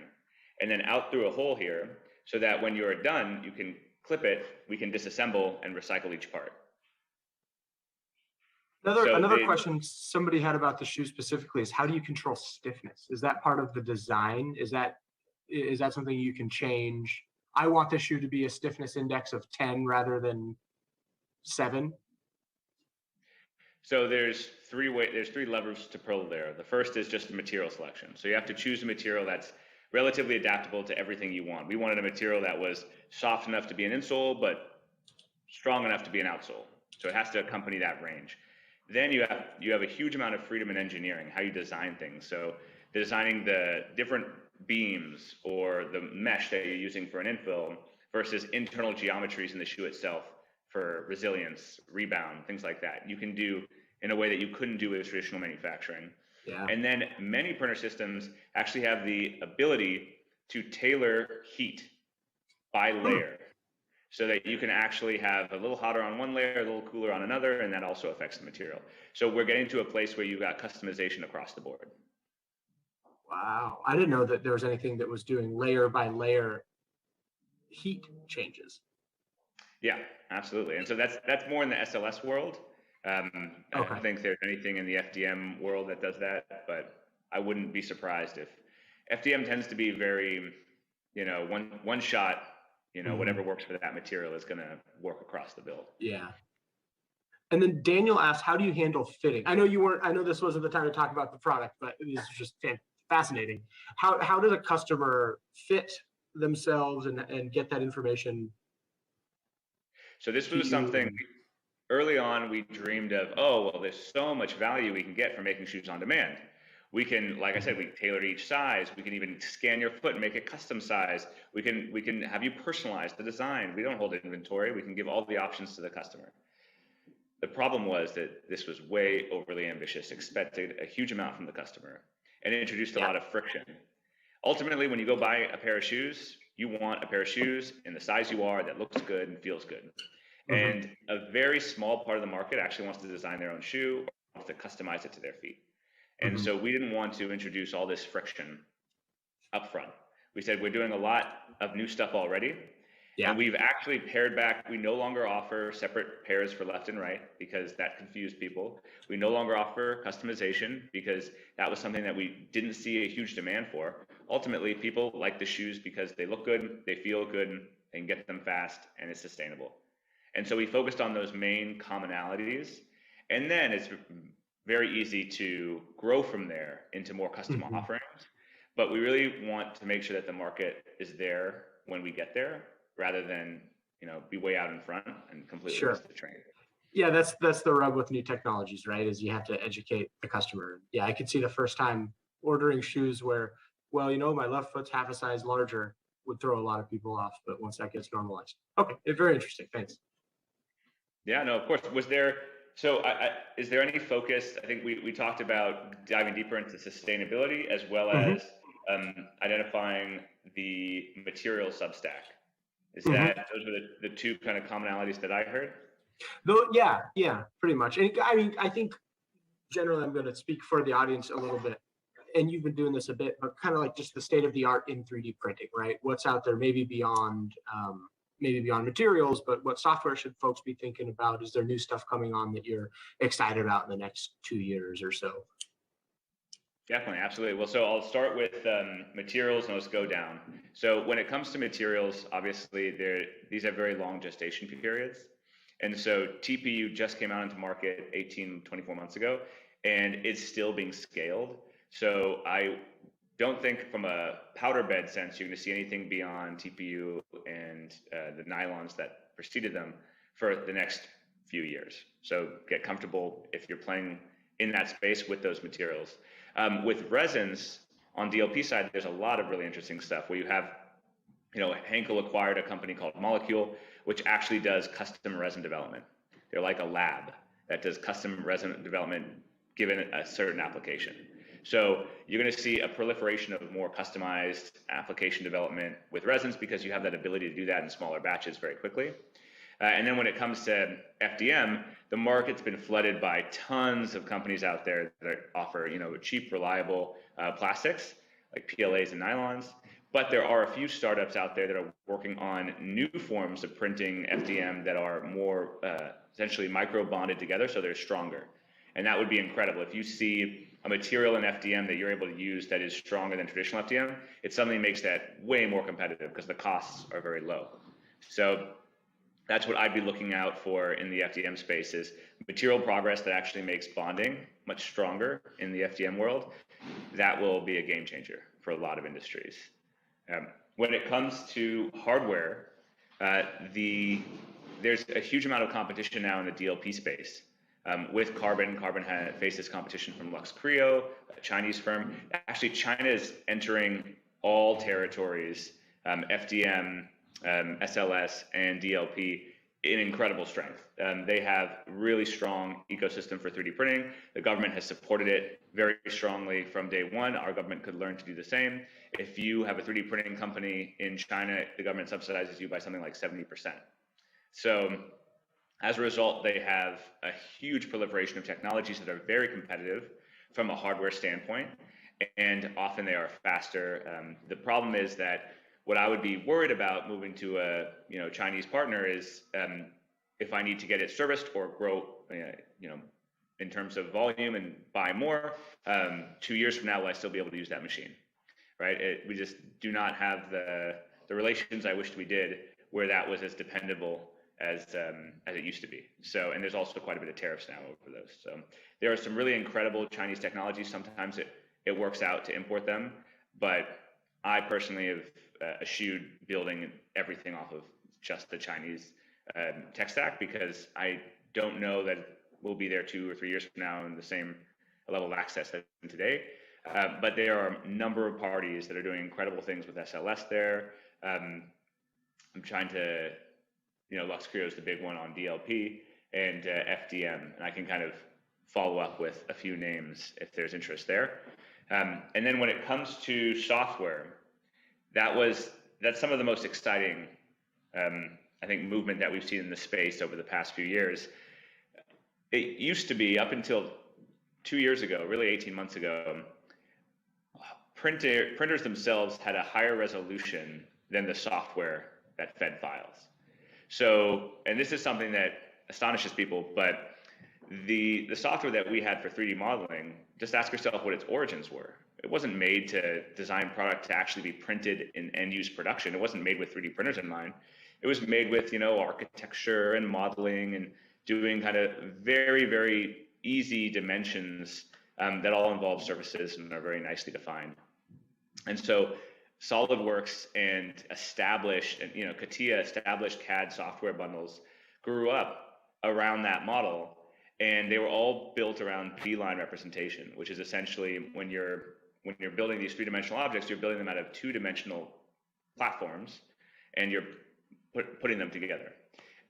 And then out through a hole here, so that when you're done, you can clip it, we can disassemble and recycle each part.
Another question somebody had about the shoe specifically is, how do you control stiffness? Is that part of the design? Is that something you can change? I want the shoe to be a stiffness index of 10 rather than 7.
So there's three levers to pull there. The first is just the material selection. So you have to choose a material that's relatively adaptable to everything you want. We wanted a material that was soft enough to be an insole, but strong enough to be an outsole. So it has to accompany that range. Then you have a huge amount of freedom in engineering, how you design things. So designing the different beams or the mesh that you're using for an infill versus internal geometries in the shoe itself for resilience, rebound, things like that. You can do in a way that you couldn't do with traditional manufacturing.
Yeah.
And then many printer systems actually have the ability to tailor heat by layer, so that you can actually have a little hotter on one layer, a little cooler on another, and that also affects the material. So we're getting to a place where you've got customization across the board.
Wow. I didn't know that there was anything that was doing layer by layer heat changes.
Yeah, absolutely. And so that's more in the SLS world. I don't think there's anything in the FDM world that does that, but I wouldn't be surprised if FDM tends to be very, one shot, whatever works for that material is going to work across the build.
Yeah. And then Daniel asked, how do you handle fitting? I know this wasn't the time to talk about the product, but this is just fascinating. How does a customer fit themselves and get that information?
So this was something early on we dreamed of. Oh, well, there's so much value we can get from making shoes on demand. We can, like I said, we can tailor to each size. We can even scan your foot and make it custom size. We can have you personalize the design. We don't hold inventory. We can give all the options to the customer. The problem was that this was way overly ambitious, expected a huge amount from the customer, and it introduced a lot of friction. Ultimately, when you go buy a pair of shoes, you want a pair of shoes in the size you are that looks good and feels good. And a very small part of the market actually wants to design their own shoe or wants to customize it to their feet. And so we didn't want to introduce all this friction up front. We said we're doing a lot of new stuff already. Yeah. And we've actually pared back. We no longer offer separate pairs for left and right because that confused people. We no longer offer customization because that was something that we didn't see a huge demand for. Ultimately, people like the shoes because they look good, they feel good, and they can get them fast, and it's sustainable. And so we focused on those main commonalities. And then it's very easy to grow from there into more custom offerings. But we really want to make sure that the market is there when we get there, rather than be way out in front and completely miss the train.
Yeah, that's the rub with new technologies, right? Is you have to educate the customer. Yeah, I could see the first time ordering shoes where, well, my left foot's half a size larger would throw a lot of people off. But once that gets normalized, okay, very interesting. Thanks.
Yeah, no, of course. Was there? So, is there any focus? I think we talked about diving deeper into sustainability as well as identifying the material substack. Is that those are the two kind of commonalities that I heard?
Though, yeah, pretty much. And I mean, I think generally I'm going to speak for the audience a little bit. and you've been doing this a bit, but kind of like just the state of the art in 3D printing, right? What's out there, maybe beyond materials, but what software should folks be thinking about? Is there new stuff coming on that you're excited about in the next 2 years or so?
Definitely, absolutely. Well, so I'll start with materials and let's go down. So when it comes to materials, obviously these have very long gestation periods. And so TPU just came out into market 18, 24 months ago, and it's still being scaled. So I don't think from a powder bed sense, you're going to see anything beyond TPU and the nylons that preceded them for the next few years. So get comfortable if you're playing in that space with those materials. With resins on DLP side, there's a lot of really interesting stuff where you have, Henkel acquired a company called Molecule, which actually does custom resin development. They're like a lab that does custom resin development given a certain application. So you're going to see a proliferation of more customized application development with resins because you have that ability to do that in smaller batches very quickly. And then when it comes to FDM, the market's been flooded by tons of companies out there that offer, cheap, reliable plastics like PLAs and nylons. But there are a few startups out there that are working on new forms of printing FDM that are more essentially micro bonded together, so they're stronger. And that would be incredible. If you see a material in FDM that you're able to use that is stronger than traditional FDM, it suddenly makes that way more competitive because the costs are very low. So that's what I'd be looking out for in the FDM space is material progress that actually makes bonding much stronger in the FDM world. That will be a game changer for a lot of industries. When it comes to hardware, there's a huge amount of competition now in the DLP space. With Carbon faces competition from Lux Creo, a Chinese firm. Actually, China is entering all territories, FDM, SLS, and DLP in incredible strength. They have really strong ecosystem for 3D printing. The government has supported it very strongly from day one. Our government could learn to do the same. If you have a 3D printing company in China, the government subsidizes you by something like 70%. So as a result, they have a huge proliferation of technologies that are very competitive from a hardware standpoint, and often they are faster. The problem is that what I would be worried about moving to a Chinese partner is if I need to get it serviced or grow in terms of volume and buy more, 2 years from now will I still be able to use that machine, right? We just do not have the relations I wished we did where that was as dependable as it used to be. So, and there's also quite a bit of tariffs now over those. So there are some really incredible Chinese technologies. Sometimes it works out to import them, but I personally have eschewed building everything off of just the Chinese tech stack because I don't know that we'll be there 2 or 3 years from now in the same level of access as today. But there are a number of parties that are doing incredible things with SLS there. I'm trying to, Lux Creo is the big one on DLP and FDM, and I can kind of follow up with a few names if there's interest there. And then when it comes to software, that's some of the most exciting, I think, movement that we've seen in the space over the past few years. It used to be up until 2 years ago, really 18 months ago, printers themselves had a higher resolution than the software that fed files. So, and this is something that astonishes people, but the software that we had for 3D modeling, just ask yourself what its origins were. It wasn't made to design product to actually be printed in end-use production. It wasn't made with 3D printers in mind. It was made with, architecture and modeling and doing kind of very, very easy dimensions that all involve surfaces and are very nicely defined. And so SolidWorks and CATIA established CAD software bundles grew up around that model, and they were all built around B-line representation, which is essentially when you're building these three-dimensional objects, you're building them out of two-dimensional platforms, and you're putting them together.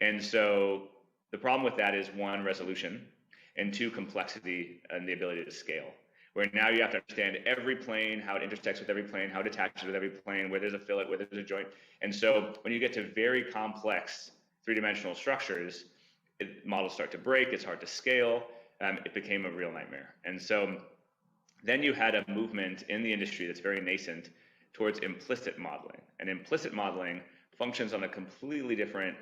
And so the problem with that is 1, resolution, and 2, complexity and the ability to scale. Where now you have to understand every plane, how it intersects with every plane, how it attaches with every plane, where there's a fillet, where there's a joint. And so when you get to very complex three-dimensional structures, models start to break, it's hard to scale. It became a real nightmare. And so Then you had a movement in the industry that's very nascent towards implicit modeling. And implicit modeling functions on a completely different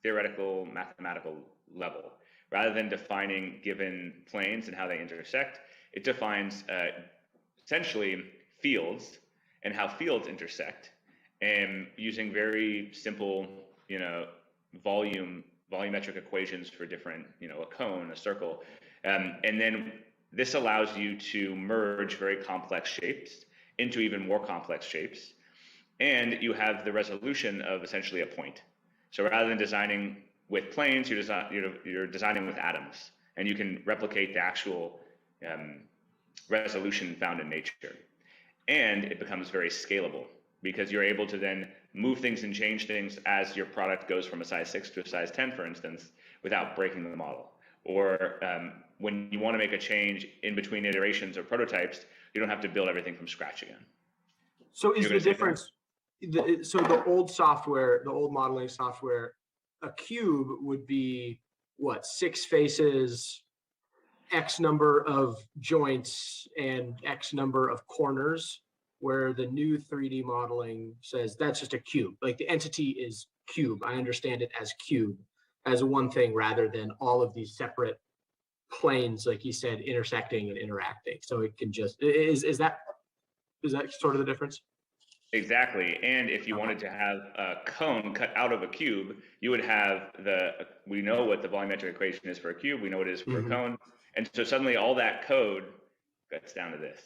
theoretical, mathematical level. Rather than defining given planes and how they intersect, it defines essentially fields and how fields intersect, and using very simple, volumetric equations for different, a cone, a circle, and then this allows you to merge very complex shapes into even more complex shapes, and you have the resolution of essentially a point. So rather than designing with planes, you're designing with atoms, and you can replicate the actual resolution found in nature. And it becomes very scalable because you're able to then move things and change things as your product goes from a size 6 to a size 10, for instance, without breaking the model. Or when you want to make a change in between iterations or prototypes, you don't have to build everything from scratch again.
So is the difference, so the old software, the old modeling software, a cube would be what, 6 faces, X number of joints, and X number of corners, where the new 3D modeling says that's just a cube. Like the entity is cube. I understand it as cube, as one thing, rather than all of these separate planes, like you said, intersecting and interacting. So it can just, is that sort of the difference?
Exactly. And if you wanted to have a cone cut out of a cube, you would have we know what the volumetric equation is for a cube, we know what it is for a cone. And so suddenly all that code gets down to this,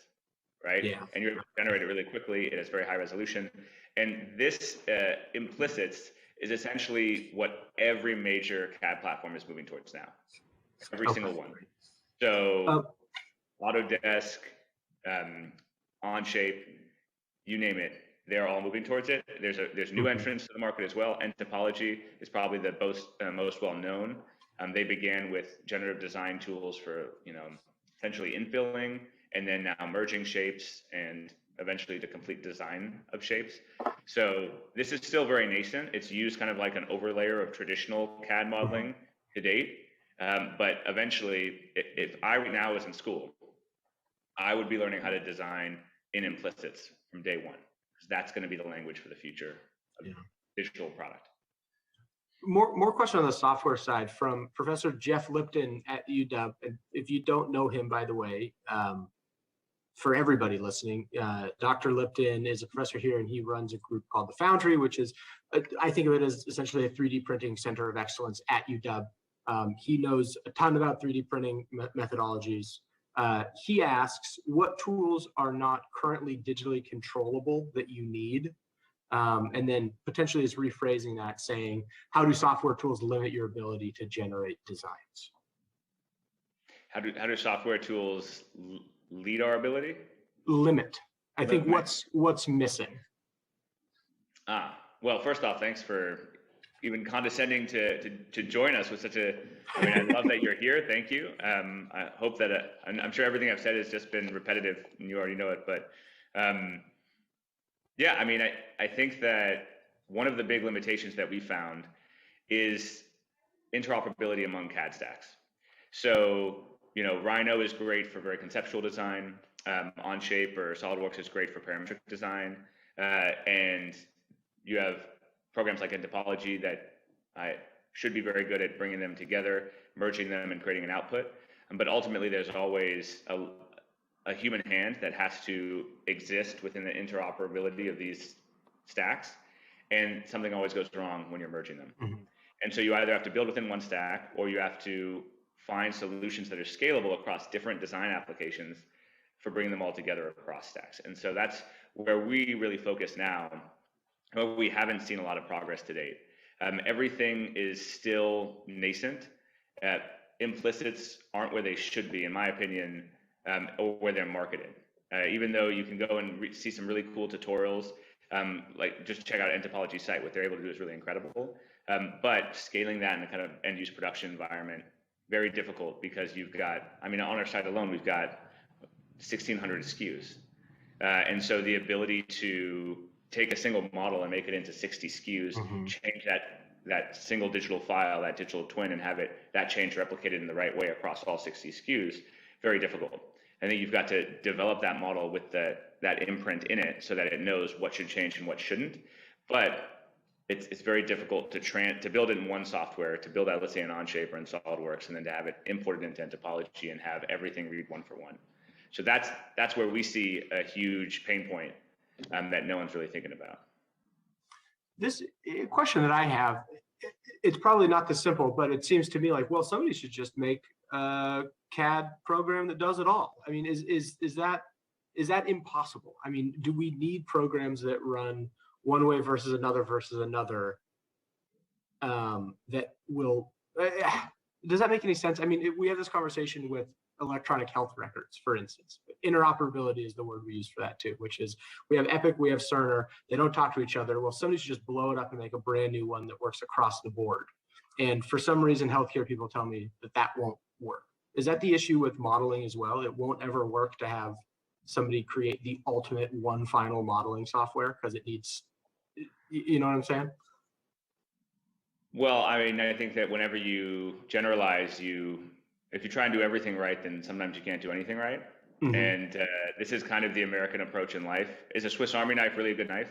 right?
Yeah.
And you're able to generate it really quickly. It has very high resolution. And this implicits is essentially what every major CAD platform is moving towards now. Every single one. So Autodesk, Onshape, you name it, they're all moving towards it. There's new entrants to the market as well. And Topology is probably the most well known. They began with generative design tools for essentially infilling, and then now merging shapes, and eventually the complete design of shapes. So this is still very nascent. It's used kind of like an overlayer of traditional CAD modeling to date. But eventually, if I now was in school, I would be learning how to design in implicits from day one, because that's going to be the language for the future of digital product.
More question on the software side from Professor Jeff Lipton at UW. And if you don't know him, by the way, for everybody listening, Dr. Lipton is a professor here, and he runs a group called the Foundry, which is, I think of it as essentially a 3D printing center of excellence at UW. He knows a ton about 3D printing methodologies. He asks, what tools are not currently digitally controllable that you need? And then potentially is rephrasing that, saying, how do software tools limit your ability to generate designs?
How do software tools lead our ability?
Limit. I think what's missing.
Well, first off, thanks for even condescending to join us with such a, I love that you're here. Thank you. I hope that, I'm sure everything I've said has just been repetitive and you already know it, but yeah, I think that one of the big limitations that we found is interoperability among CAD stacks. So, Rhino is great for very conceptual design. Onshape or SolidWorks is great for parametric design. And you have programs like Topology that should be very good at bringing them together, merging them, and creating an output. But ultimately, there's always a human hand that has to exist within the interoperability of these stacks, and something always goes wrong when you're merging them. And so you either have to build within one stack, or you have to find solutions that are scalable across different design applications for bringing them all together across stacks. And so that's where we really focus now. But we haven't seen a lot of progress to date. Everything is still nascent. Implicits aren't where they should be, in my opinion, or where they're marketed. Even though you can go and see some really cool tutorials, like just check out Topology's site. What they're able to do is really incredible. But scaling that in a kind of end-use production environment, very difficult, because you've got, on our site alone, we've got 1,600 SKUs. And so the ability to take a single model and make it into 60 SKUs, change that single digital file, that digital twin, and have that change replicated in the right way across all 60 SKUs, very difficult. I think you've got to develop that model with that imprint in it so that it knows what should change and what shouldn't. But it's very difficult to build it in one software, to build out, let's say, an Onshape or in SolidWorks, and then to have it imported into Topology and have everything read one for one. So that's where we see a huge pain point that no one's really thinking about.
This question that I have, it's probably not this simple, but it seems to me like, well, somebody should just make a CAD program that does it all. I mean, is that impossible? I mean, do we need programs that run one way versus another that will, does that make any sense? I mean, we have this conversation with electronic health records, for instance. Interoperability is the word we use for that too, which is we have Epic, we have Cerner, they don't talk to each other. Well, somebody should just blow it up and make a brand new one that works across the board. And for some reason, healthcare people tell me that won't work. Is that the issue with modeling as well? It won't ever work to have somebody create the ultimate one final modeling software because it needs, you know what I'm saying?
Well, I mean, I think that whenever you generalize, if you try and do everything right, then sometimes you can't do anything right. Mm-hmm. And this is kind of the American approach in life. Is a Swiss Army knife really a good knife?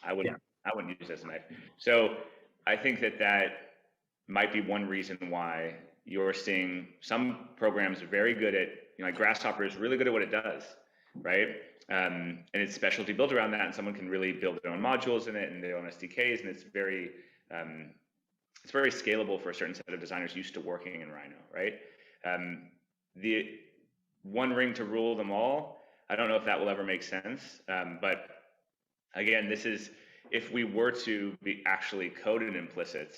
I wouldn't use it as a knife. So I think that might be one reason why you're seeing some programs very good at, like Grasshopper is really good at what it does, right? And it's specialty built around that, and someone can really build their own modules in it and their own SDKs, and it's very scalable for a certain set of designers used to working in Rhino, right? The one ring to rule them all, I don't know if that will ever make sense. But again, this is, if we were to be actually coded implicits,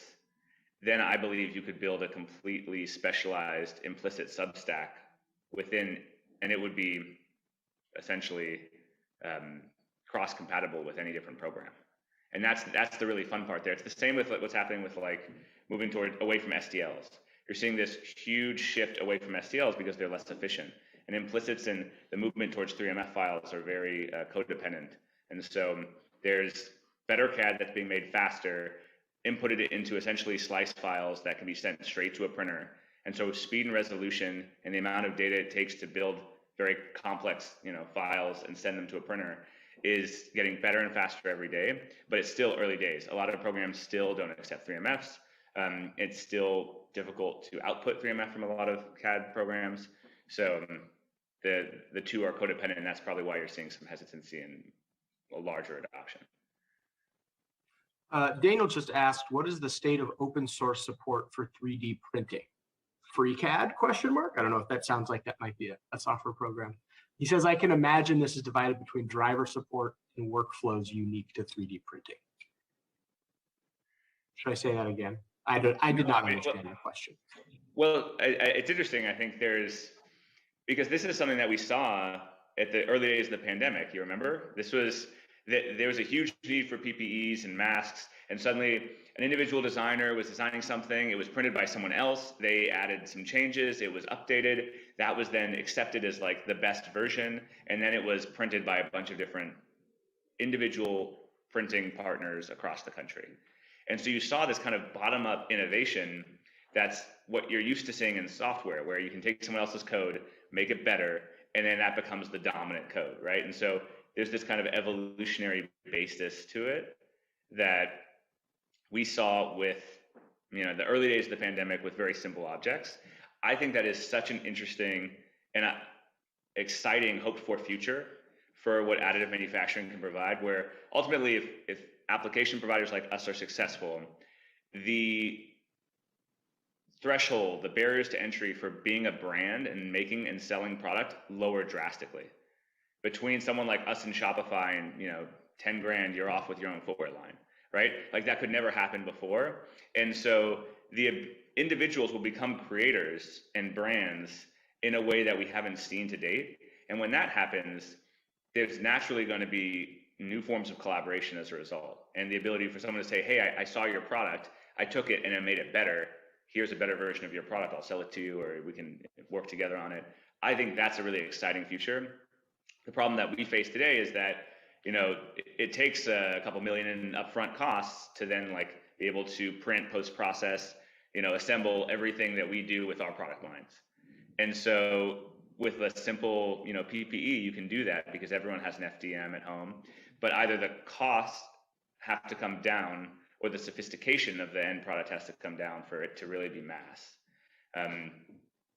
then I believe you could build a completely specialized implicit substack within, and it would be essentially cross-compatible with any different program. And that's the really fun part there. It's the same with what's happening with like moving away from STLs. You're seeing this huge shift away from STLs because they're less efficient. And implicits and the movement towards 3MF files are very code-dependent. And so there's better CAD that's being made faster, inputted it into essentially slice files that can be sent straight to a printer. And so speed and resolution and the amount of data it takes to build very complex, files and send them to a printer is getting better and faster every day, but it's still early days. A lot of programs still don't accept 3MFs. It's still difficult to output 3MF from a lot of CAD programs. So the two are codependent, and that's probably why you're seeing some hesitancy and a larger adoption.
Daniel just asked, what is the state of open source support for 3D printing? Free CAD, question mark? I don't know if that sounds like that might be a software program. He says, I can imagine this is divided between driver support and workflows unique to 3D printing. Should I say that again? I did not understand your question.
Well, it's interesting. I think because this is something that we saw at the early days of the pandemic. You remember? There was a huge need for PPEs and masks, and suddenly an individual designer was designing something. It was printed by someone else. They added some changes. It was updated. That was then accepted as like the best version, and then it was printed by a bunch of different individual printing partners across the country. And so you saw this kind of bottom-up innovation. That's what you're used to seeing in software, where you can take someone else's code, make it better, and then that becomes the dominant code, right? And so there's this kind of evolutionary basis to it that we saw with, the early days of the pandemic with very simple objects. I think that is such an interesting and exciting hoped-for future for what additive manufacturing can provide, where ultimately if application providers like us are successful, the threshold, the barriers to entry for being a brand and making and selling product lower drastically. Between someone like us and Shopify and 10 grand, you're off with your own footwear line, right? Like that could never happen before. And so the individuals will become creators and brands in a way that we haven't seen to date. And when that happens, there's naturally going to be new forms of collaboration as a result. And the ability for someone to say, hey, I saw your product, I took it and I made it better. Here's a better version of your product. I'll sell it to you, or we can work together on it. I think that's a really exciting future. The problem that we face today is that, it takes a couple million in upfront costs to then be able to print, post-process, assemble everything that we do with our product lines. And so with a simple, PPE, you can do that because everyone has an FDM at home. But either the costs have to come down, or the sophistication of the end product has to come down for it to really be mass.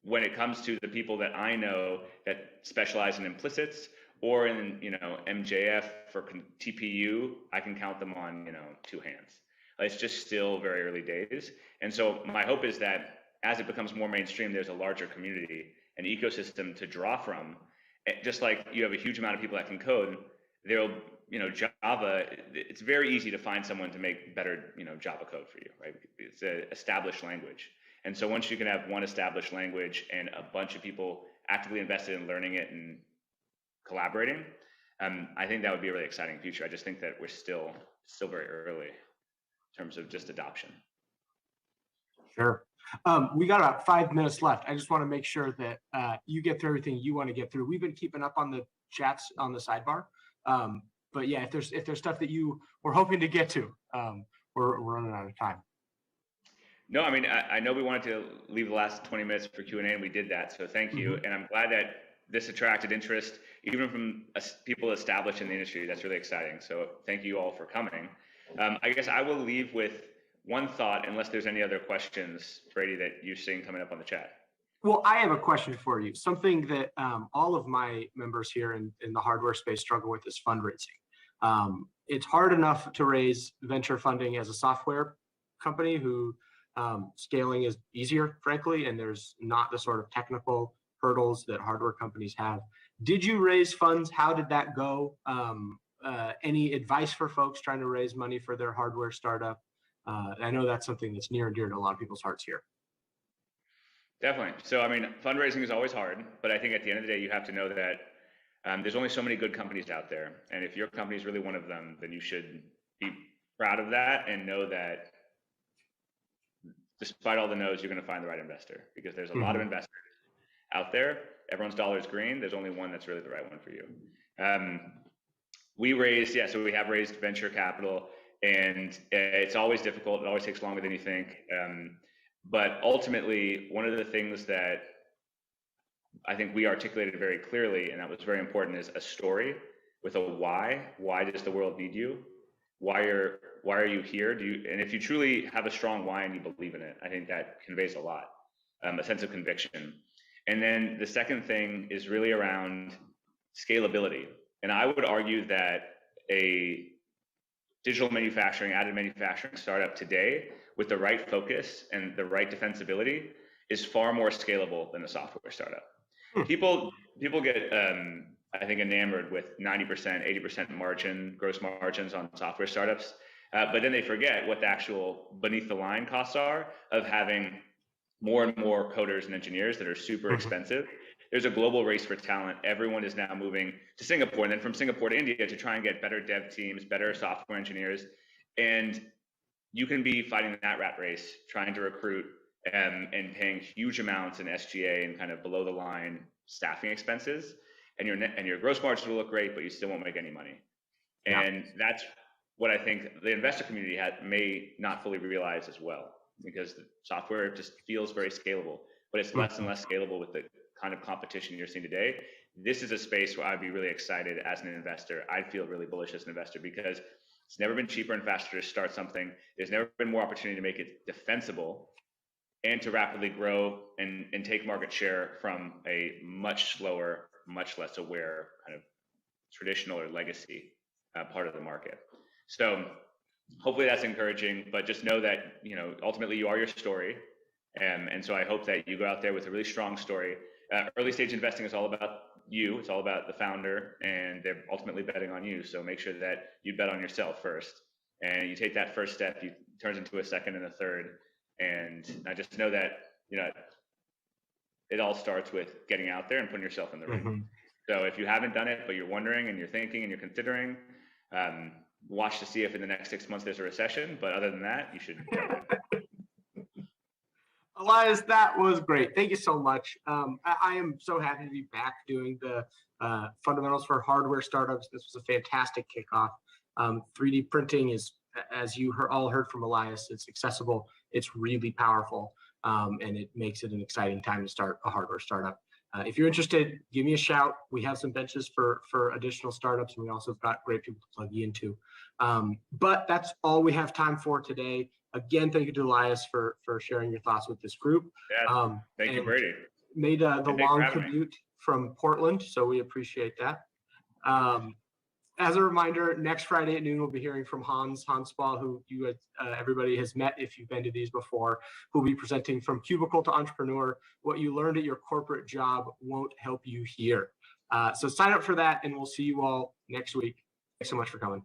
When it comes to the people that I know that specialize in implicits or in, MJF for TPU, I can count them on, two hands. It's just still very early days. And so my hope is that as it becomes more mainstream, there's a larger community, an ecosystem to draw from. Just like you have a huge amount of people that can code, there'll, Java, it's very easy to find someone to make better, Java code for you, right? It's an established language. And so once you can have one established language and a bunch of people actively invested in learning it and collaborating, I think that would be a really exciting future. I just think that we're still very early in terms of just adoption.
Sure. We got about 5 minutes left. I just want to make sure that you get through everything you want to get through. We've been keeping up on the chats on the sidebar. But yeah, if there's stuff that you were hoping to get to, we're running out of time.
No, I mean, I know we wanted to leave the last 20 minutes for Q&A, and we did that. So thank you. And I'm glad that this attracted interest, even from people established in the industry. That's really exciting. So thank you all for coming. I guess I will leave with one thought, unless there's any other questions, Brady, that you're seeing coming up on the chat.
Well, I have a question for you. Something that all of my members here in the hardware space struggle with is fundraising. It's hard enough to raise venture funding as a software company who scaling is easier, frankly, and there's not the sort of technical hurdles that hardware companies have. Did you raise funds? How did that go? Any advice for folks trying to raise money for their hardware startup? I know that's something that's near and dear to a lot of people's hearts here.
Definitely. So, I mean, fundraising is always hard, but I think at the end of the day, you have to know that there's only so many good companies out there. And if your company is really one of them, then you should be proud of that and know that despite all the no's, you're going to find the right investor, because there's a lot of investors out there. Everyone's dollar is green. There's only one that's really the right one for you. We raised, so we have raised venture capital, and it's always difficult. It always takes longer than you think. But ultimately, one of the things that I think we articulated very clearly, and that was very important, is a story with a why. Why does the world need you? Why are you here? And if you truly have a strong why and you believe in it, I think that conveys a lot, a sense of conviction. And then the second thing is really around scalability. And I would argue that a digital manufacturing, additive manufacturing startup today with the right focus and the right defensibility is far more scalable than a software startup. People get, I think, enamored with 90%, 80% gross margins on software startups. But then they forget what the actual beneath the line costs are of having more and more coders and engineers that are super expensive. There's a global race for talent. Everyone is now moving to Singapore, and then from Singapore to India to try and get better dev teams, better software engineers. And you can be fighting that rat race, trying to recruit and paying huge amounts in SGA and kind of below the line staffing expenses. And your gross margins will look great, but you still won't make any money. And that's what I think the investor community may not fully realize as well, because the software just feels very scalable, but it's less and less scalable with the kind of competition you're seeing today. This is a space where I'd be really excited as an investor. I'd feel really bullish as an investor, because it's never been cheaper and faster to start something. There's never been more opportunity to make it defensible and to rapidly grow and take market share from a much slower, much less aware kind of traditional or legacy part of the market. So hopefully that's encouraging, but just know that, ultimately you are your story. And so I hope that you go out there with a really strong story. Early stage investing is all about you. It's all about the founder, and they're ultimately betting on you. So make sure that you bet on yourself first, and you take that first step, you turns into a second and a third. And I just know that, it all starts with getting out there and putting yourself in the ring. So if you haven't done it, but you're wondering and you're thinking and you're considering, watch to see if in the next 6 months there's a recession. But other than that, you should.
Elias, that was great. Thank you so much. I am so happy to be back doing the fundamentals for hardware startups. This was a fantastic kickoff. 3D printing is, as you all heard from Elias, it's accessible, it's really powerful, and it makes it an exciting time to start a hardware startup. If you're interested, give me a shout. We have some benches for additional startups, and we also got great people to plug you into. But that's all we have time for today. Again, thank you to Elias for sharing your thoughts with this group.
Yeah, thank you, Brady.
Made the long commute from Portland, so we appreciate that. As a reminder, next Friday at noon, we'll be hearing from Hans Stahl, who everybody has met if you've been to these before, who will be presenting From Cubicle to Entrepreneur, What You Learned at Your Corporate Job Won't Help You Here. So sign up for that, and we'll see you all next week. Thanks so much for coming.